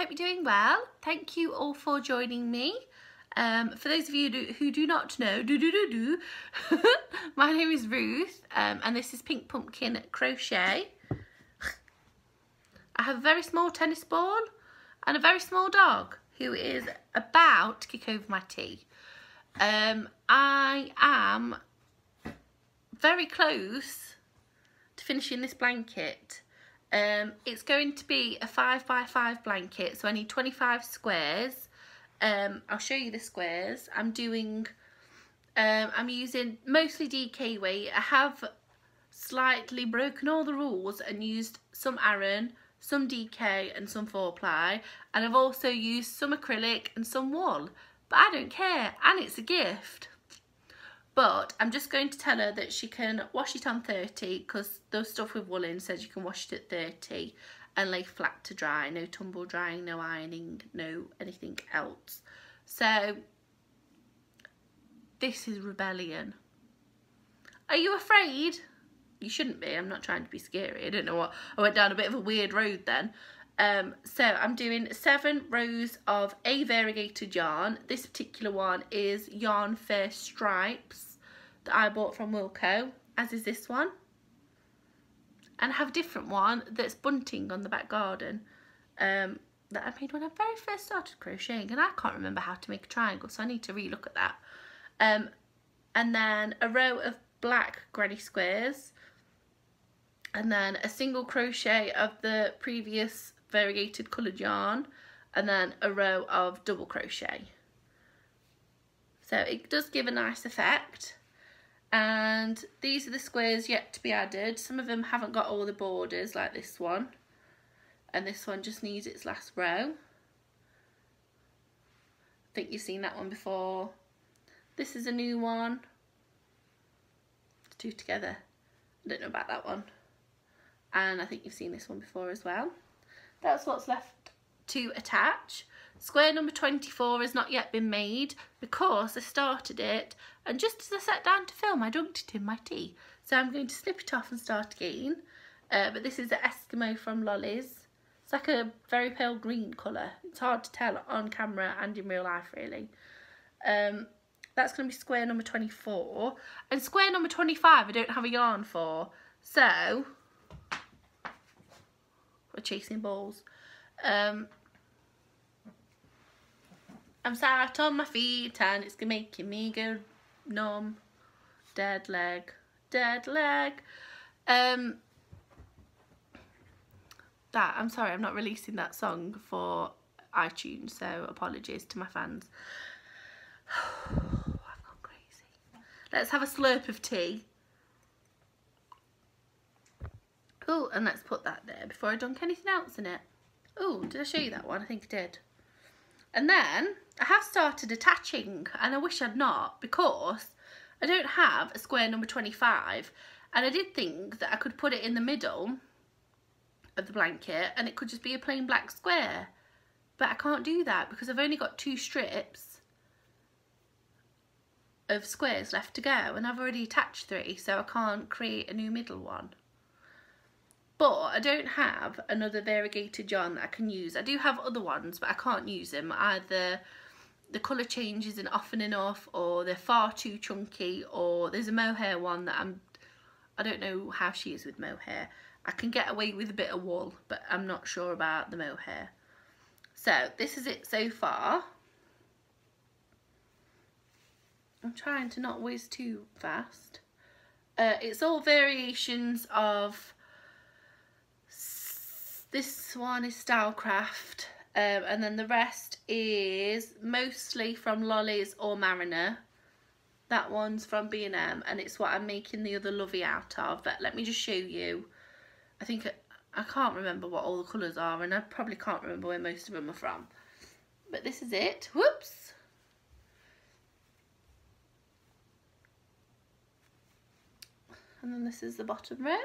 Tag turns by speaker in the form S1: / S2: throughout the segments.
S1: hope you're doing well. Thank you all for joining me. For those of you who do not know, my name is Ruth, and this is Pink Pumpkin Crochet. I have a very small tennis ball and a very small dog who is about to kick over my tea. I am very close to finishing this blanket. It's going to be a 5x5 blanket, so I need 25 squares. I'll show you the squares. I'm using mostly DK weight. I have slightly broken all the rules and used some Aran, some DK and some 4-ply, and I've also used some acrylic and some wool, but I don't care, and it's a gift. But I'm just going to tell her that she can wash it on 30, because the stuff with wool in says you can wash it at 30 and lay flat to dry. No tumble drying, no ironing, no anything else. So this is rebellion. Are you afraid? You shouldn't be. I'm not trying to be scary. I don't know what. I went down a bit of a weird road then. So I'm doing 7 rows of a variegated yarn. This particular one is Yarn Fair Stripes that I bought from Wilko, as is this one. And I have a different one that's bunting on the back garden that I made when I very first started crocheting, and I can't remember how to make a triangle, so I need to relook at that. And then a row of black granny squares, and then a single crochet of the previous variegated coloured yarn, and then a row of double crochet. So it does give a nice effect. And these are the squares yet to be added. Some of them haven't got all the borders, like this one, and this one just needs its last row. I think you've seen that one before. This is a new one. 2 together. I don't know about that one. And I think you've seen this one before as well. That's what's left to attach. Square number 24 has not yet been made because I started it, and just as I sat down to film I dunked it in my tea. So I'm going to snip it off and start again. But this is the Eskimo from Lollies. It's like a very pale green colour. It's hard to tell on camera and in real life really. That's going to be square number 24. And square number 25 I don't have a yarn for. So we're chasing balls. I'm sat on my feet and it's making me go numb. Dead leg, dead leg. I'm sorry, I'm not releasing that song for iTunes, so apologies to my fans. I've gone crazy. Let's have a slurp of tea. Oh, and let's put that there before I dunk anything else in it. Oh, did I show you that one? I think I did. And then I have started attaching, and I wish I'd not, because I don't have a square number 25, and I did think that I could put it in the middle of the blanket and it could just be a plain black square, but I can't do that because I've only got 2 strips of squares left to go, and I've already attached 3, so I can't create a new middle one. But I don't have another variegated yarn that I can use. I do have other ones, but I can't use them. Either the colour change isn't often enough, or they're far too chunky, or there's a mohair one that I don't know how she is with mohair. I can get away with a bit of wool, but I'm not sure about the mohair. So this is it so far. I'm trying to not whiz too fast. It's all variations of... This one is Stylecraft, and then the rest is mostly from Lollies or Mariner. That one's from B&M, and it's what I'm making the other Lovey out of. But let me just show you. I think I can't remember what all the colours are, and I probably can't remember where most of them are from. But this is it. Whoops! And then this is the bottom row.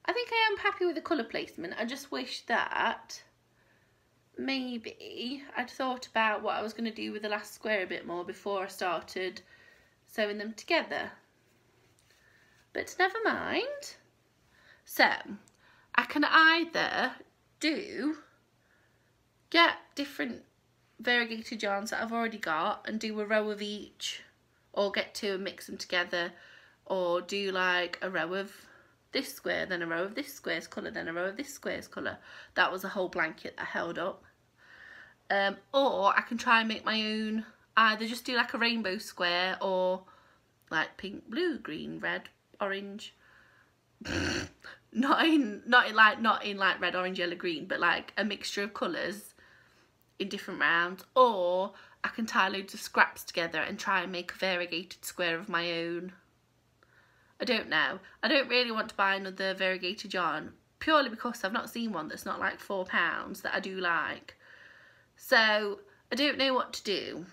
S1: I think I am happy with the colour placement. I just wish that maybe I'd thought about what I was going to do with the last square a bit more before I started sewing them together. But never mind. So I can either go different variegated yarns that I've already got and do a row of each, or get two and mix them together, or do like a row of this square, then a row of this square's colour, then a row of this square's colour. That was a whole blanket that held up. Or I can try and make my own, either just do like a rainbow square, or like pink, blue, green, red, orange. not in like red, orange, yellow, green, but like a mixture of colours in different rounds. Or I can tie loads of scraps together and try and make a variegated square of my own. I don't know. I don't really want to buy another variegated yarn, purely because I've not seen one that's not like £4 that I do like. So I don't know what to do.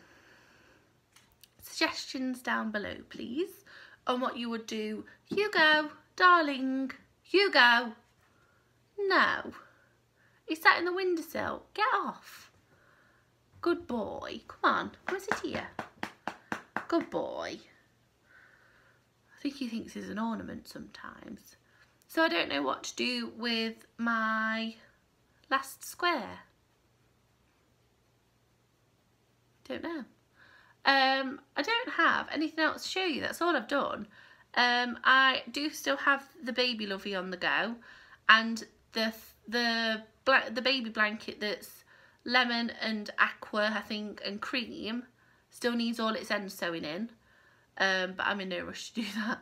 S1: Suggestions down below, please, on what you would do. Hugo, darling, Hugo. No. He sat in the windowsill. Get off. Good boy. Come on, come and sit here. Good boy. I think he thinks he's an ornament sometimes. So I don't know what to do with my last square. Don't know. I don't have anything else to show you. That's all I've done. I do still have the baby lovey on the go, and the baby blanket that's lemon and aqua, I think, and cream, still needs all its ends sewing in. But I'm in no rush to do that.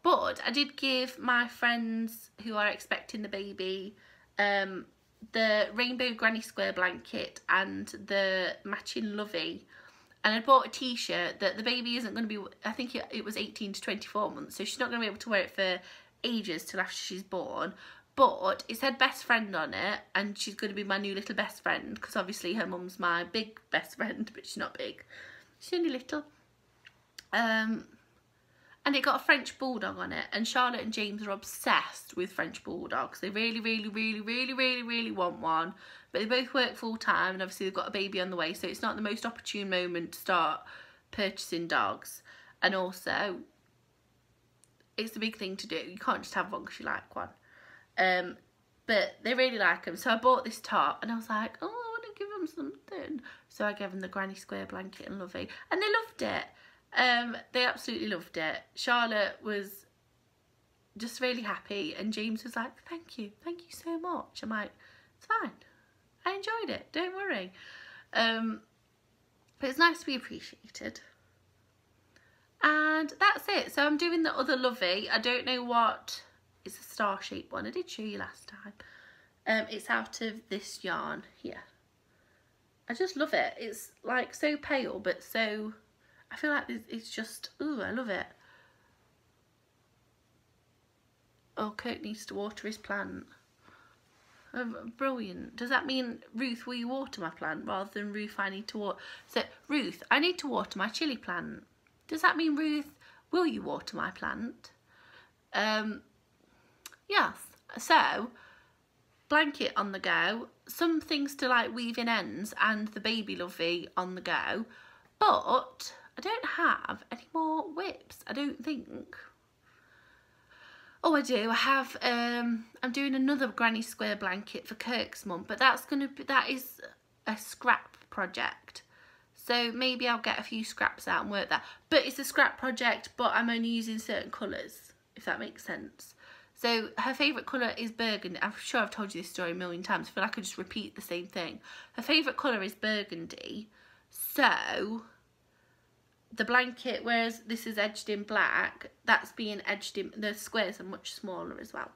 S1: But I did give my friends who are expecting the baby the rainbow granny square blanket and the matching lovey. And I bought a t-shirt that the baby isn't going to be, I think it was 18 to 24 months, so she's not going to be able to wear it for ages till after she's born. But it said best friend on it, and she's going to be my new little best friend, because obviously her mum's my big best friend, but she's not big. She's only little. And it got a French bulldog on it, and Charlotte and James are obsessed with French bulldogs. They really want one, but they both work full time, and obviously they've got a baby on the way, so it's not the most opportune moment to start purchasing dogs. And also, it's a big thing to do. You can't just have one because you like one. But they really like them, so I bought this top, and I was like, oh, I want to give them something. So I gave them the granny square blanket and lovey, and they loved it. They absolutely loved it. Charlotte was just really happy, and James was like, thank you so much. I'm like, it's fine, I enjoyed it, don't worry. But it's nice to be appreciated. And that's it. So I'm doing the other lovey. I don't know what, it's a star shaped one, I did show you last time. It's out of this yarn here. I just love it. It's like so pale, but so, I feel like it's just, ooh, I love it. Oh, Kirk needs to water his plant. Brilliant. Does that mean, Ruth, will you water my plant, rather than Ruth, I need to water? So, Ruth, I need to water my chilli plant. Does that mean, Ruth, will you water my plant? Yes. So, blanket on the go. Some things to like weave in ends, and the baby lovey on the go. But I don't have any more whips, I don't think. Oh, I do. I have, I'm doing another granny square blanket for Kirk's mum, but that is a scrap project. So maybe I'll get a few scraps out and work that. But it's a scrap project, but I'm only using certain colours, if that makes sense. So her favourite colour is burgundy. I'm sure I've told you this story a million times. I feel like I could just repeat the same thing. Her favourite colour is burgundy. So the blanket, whereas this is edged in black, that's being edged in, the squares are much smaller as well.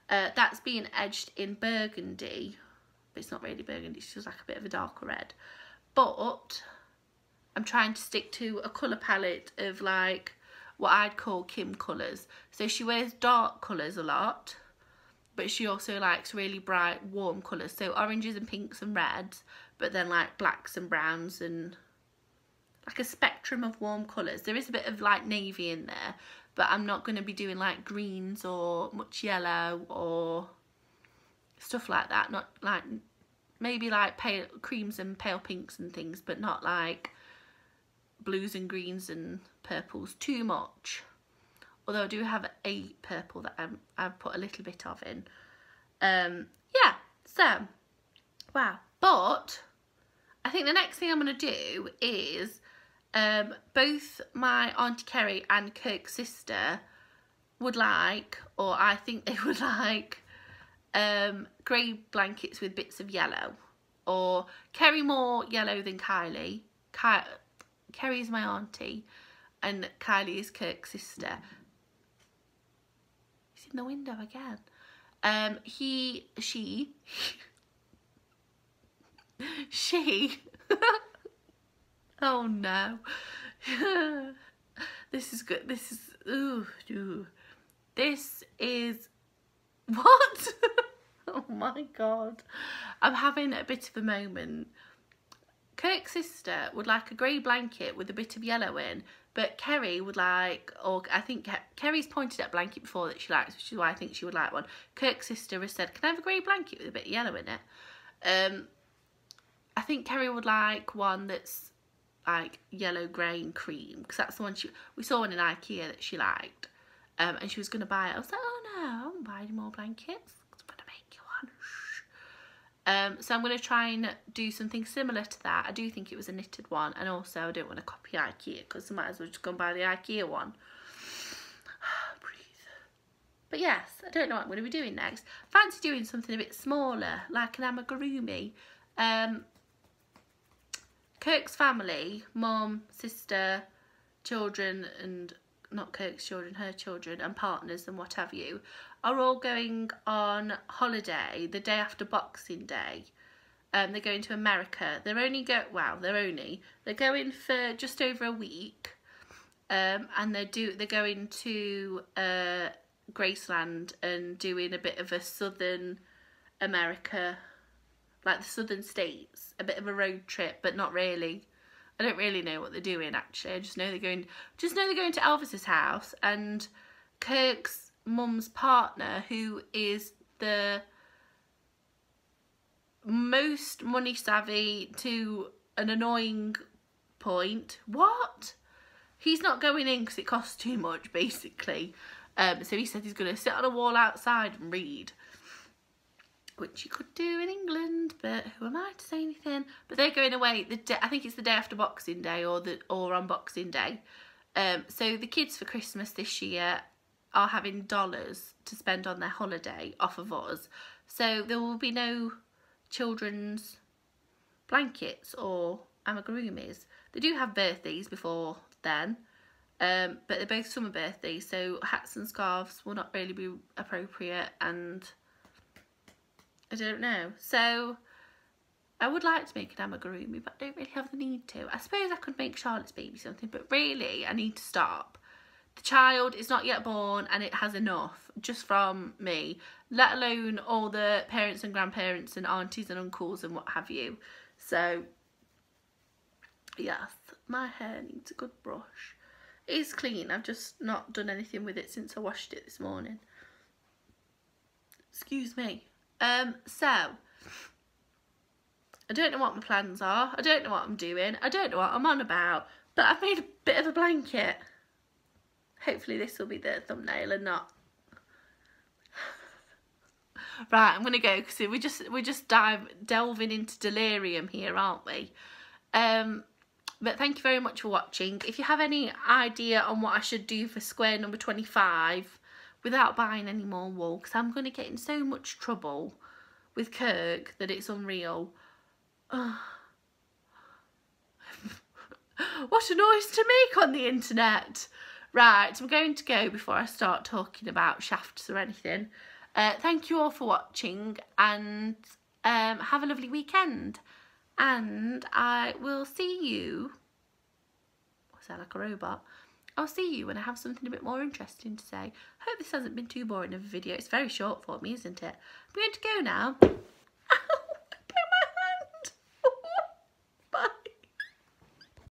S1: That's being edged in burgundy, but it's not really burgundy, it's just like a bit of a darker red. But I'm trying to stick to a colour palette of like what I'd call Kim colours. So she wears dark colours a lot, but she also likes really bright warm colours. So oranges and pinks and reds, but then like blacks and browns and like a spectrum of warm colours. There is a bit of like navy in there, but I'm not going to be doing like greens or much yellow or stuff like that. Not like, maybe like pale creams and pale pinks and things, but not like blues and greens and purples too much. Although I do have a purple that I've put a little bit of in. Yeah, so, wow. But I think the next thing I'm going to do is both my Auntie Kerry and Kirk's sister would like, or I think they would like, grey blankets with bits of yellow. Or Kerry more yellow than Kylie. Kerry is my auntie and Kylie is Kirk's sister. He's in the window again. She oh no. This is good. This is this is what? Oh my god. I'm having a bit of a moment. Kirk's sister would like a grey blanket with a bit of yellow in, but Kerry would like, or I think Kerry's pointed at a blanket before that she likes, which is why I think she would like one. Kirk's sister has said, can I have a grey blanket with a bit of yellow in it? I think Kerry would like one that's like yellow, grey and cream, because that's the one we saw one in IKEA that she liked, and she was going to buy it. I was like, oh no, I won't buy any more blankets. I'm going to make you one. So I'm going to try and do something similar to that. I do think it was a knitted one, and also I don't want to copy IKEA because I might as well just go and buy the IKEA one. Breathe. But yes, I don't know what I'm going to be doing next. Fancy doing something a bit smaller, like an amigurumi. Kirk's family, mum, sister, children, and not Kirk's children, her children and partners and what have you, are all going on holiday the day after Boxing Day. They're going to America. They're going for just over a week, and they're going to Graceland and doing a bit of a southern America, like the southern states, a bit of a road trip, but not really. I don't really know what they're doing actually. I just know they're going to Elvis's house, and Kirk's mum's partner, who is the most money savvy to an annoying point. What? He's not going in because it costs too much, basically. So he said he's going to sit on a wall outside and read, which you could do in England, but who am I to say anything? But they're going away I think it's the day after Boxing Day, or on Boxing Day. So the kids for Christmas this year are having dollars to spend on their holiday off of us. So there will be no children's blankets or amigurumis. They do have birthdays before then, but they're both summer birthdays, so hats and scarves will not really be appropriate, and I don't know. So I would like to make an amigurumi, but I don't really have the need to. I suppose I could make Charlotte's baby something, but really I need to stop. The child is not yet born and it has enough just from me, let alone all the parents and grandparents and aunties and uncles and what have you. So yes, my hair needs a good brush. It is clean, I've just not done anything with it since I washed it this morning. Excuse me. So I don't know what my plans are. I don't know what I'm doing. I don't know what I'm on about. But I've made a bit of a blanket. Hopefully this will be the thumbnail and not. Right, I'm gonna go because we're just delving into delirium here, aren't we? But thank you very much for watching. If you have any idea on what I should do for square number 25 without buying any more wool, because I'm going to get in so much trouble with Kirk that it's unreal. What a noise to make on the internet. Right, I'm going to go before I start talking about shafts or anything. Thank you all for watching, and have a lovely weekend. And I will see you. I sound like a robot. I'll see you when I have something a bit more interesting to say. I hope this hasn't been too boring of a video. It's very short for me, isn't it? I'm going to go now.